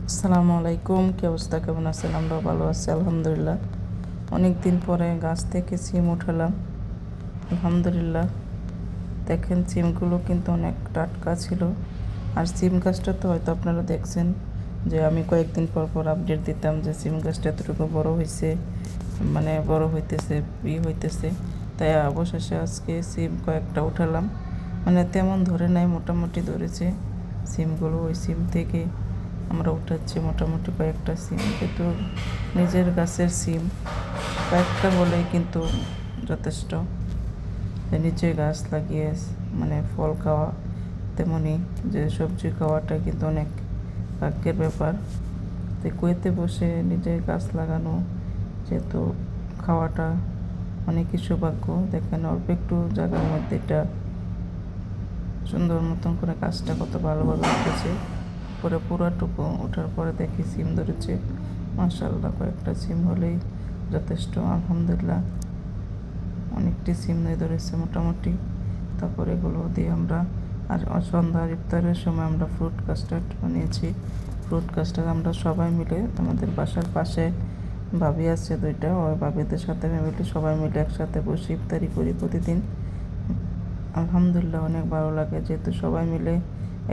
আসসালামু আলাইকুম, কি অবস্থা, কেমন আছেন? আমরা ভালো আছি আলহামদুলিল্লাহ। অনেক দিন পরে গাছ থেকে সিম উঠালাম আলহামদুলিল্লাহ। দেখেন সিমগুলো কিন্তু অনেক টাটকা ছিল। আর সিম গাছটা তো হয়তো আপনারা দেখছেন যে আমি কয়েকদিন পর পর আপডেট দিতাম যে সিম গাছটা এতটুকু বড় হয়েছে, মানে বড় হইতেছে, হইতেছে। তাই অবশেষে আজকে সিম কয়েকটা উঠালাম। মানে তেমন ধরে নাই, মোটামুটি ধরেছে সিমগুলো। ওই সিম থেকে আমরা উঠাচ্ছি মোটামুটি কয়েকটা সিম, কিন্তু নিজের গাছের সিম কয়েকটা হলেই কিন্তু যথেষ্ট। নিচে গাছ লাগিয়ে মানে ফল খাওয়া, তেমনি যে সবজি খাওয়াটা কিন্তু অনেক ভাগ্যের ব্যাপার। তো কুয়েতে বসে নিজে গাছ লাগানো যেহেতু খাওয়াটা অনেকই সৌভাগ্য। দেখেন অল্প একটু জায়গার মধ্যে এটা সুন্দর মতন করে গাছটা কত ভালোভাবে উঠেছে। পরে পুরাটুকু ওঠার পরে দেখি সিম ধরেছে, মাশাআল্লাহ। কয়েকটা সিম হলেই যথেষ্ট আলহামদুলিল্লাহ। অনেকটি সিম ধরেছে মোটামুটি। তারপরে এগুলো দিয়ে আমরা আর সন্ধ্যার ইফতারের সময় আমরা ফ্রুট কাস্টার্ড বানিয়েছি। ফ্রুট কাস্টার্ড আমরা সবাই মিলে, আমাদের বাসার পাশে ভাবি আছে দুইটা, ওই ভাবিদের সাথে ফ্যামিলি সবাই মিলে একসাথে বসে ইফতারি করি প্রতিদিন। আলহামদুলিল্লাহ অনেক ভালো লাগে, যেহেতু সবাই মিলে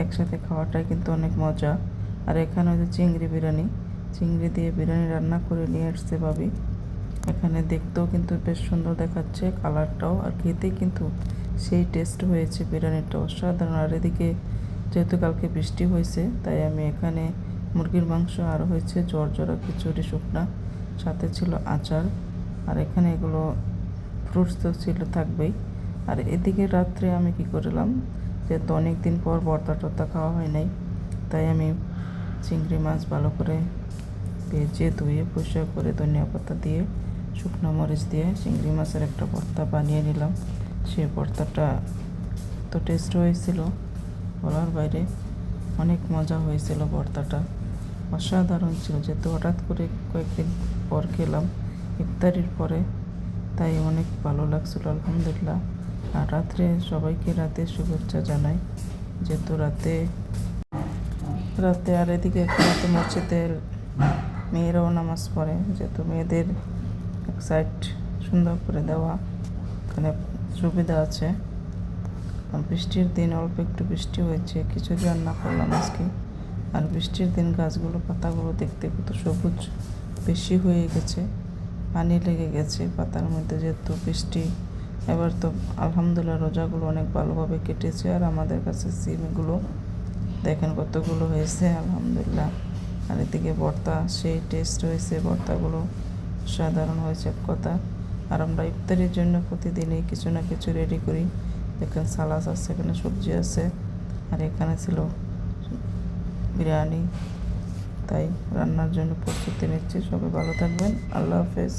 একসাথে খাওয়াটাই কিন্তু অনেক মজা। আর এখানে হচ্ছে চিংড়ি বিরিয়ানি, চিংড়ি দিয়ে বিরিয়ানি রান্না করে নিয়ে আসছে ভাবি। এখানে দেখতেও কিন্তু বেশ সুন্দর দেখাচ্ছে, কালারটাও, আর খেতে কিন্তু সেই টেস্ট হয়েছে। বিরিয়ানিটা অসাধারণ। আর এদিকে যেহেতু কালকে বৃষ্টি হয়েছে, তাই আমি এখানে মুরগির মাংস আর হয়েছে জর্জরা খিচুড়ি শুকনা, সাথে ছিল আচার। আর এখানে এগুলো ফ্রুটস তো ছিল, থাকবেই। আর এদিকে রাত্রে আমি কি করলাম, যেহেতু অনেক দিন পর ভর্তা টর্তা খাওয়া হয় নাই, তাই আমি চিংড়ি মাছ ভালো করে ভেজে ধুয়ে পরিষ্কার করে ধনিয়া পাতা দিয়ে শুকনো মরিচ দিয়ে চিংড়ি মাছের একটা ভর্তা বানিয়ে নিলাম। সেই ভর্তাটা তো টেস্ট হয়েছিল বলার বাইরে, অনেক মজা হয়েছিল ভর্তাটা, অসাধারণ ছিল। যেহেতু হঠাৎ করে কয়েকদিন পর খেলাম ইফতারির পরে, তাই অনেক ভালো লাগছিল আলহামদুলিল্লাহ। আর রাত্রে সবাইকে রাতে শুভেচ্ছা জানাই, যেহেতু রাতে রাতে আর এদিকে এখানে তো মসজিদের মেয়েরাও নামাজ পড়ে, যেহেতু মেয়েদের এক সাইড সুন্দর করে দেওয়া, এখানে সুবিধা আছে। বৃষ্টির দিন অল্প একটু বৃষ্টি হয়েছে, কিছুই রান্না করলাম আজকে। আর বৃষ্টির দিন গাছগুলো পাতাগুলো দেখতে কত সবুজ বেশি হয়ে গেছে, পানি লেগে গেছে পাতার মধ্যে, যেহেতু বৃষ্টি। এবার তো আলহামদুলিল্লাহ রোজাগুলো অনেক ভালোভাবে কেটেছে। আর আমাদের কাছে সিমগুলো দেখেন কতগুলো হয়েছে আলহামদুলিল্লাহ। আর এদিকে ভর্তা সেই টেস্ট হয়েছে, ভর্তাগুলো সাধারণ হয়েছে এক কথা। আর আমরা ইফতারির জন্য প্রতিদিনই কিছু না কিছু রেডি করি। দেখেন সালাদ আছে, এখানে সবজি আছে, আর এখানে ছিল বিরিয়ানি। তাই রান্নার জন্য প্রস্তুতি নিচ্ছি। সবাই ভালো থাকবেন, আল্লাহ হাফেজ।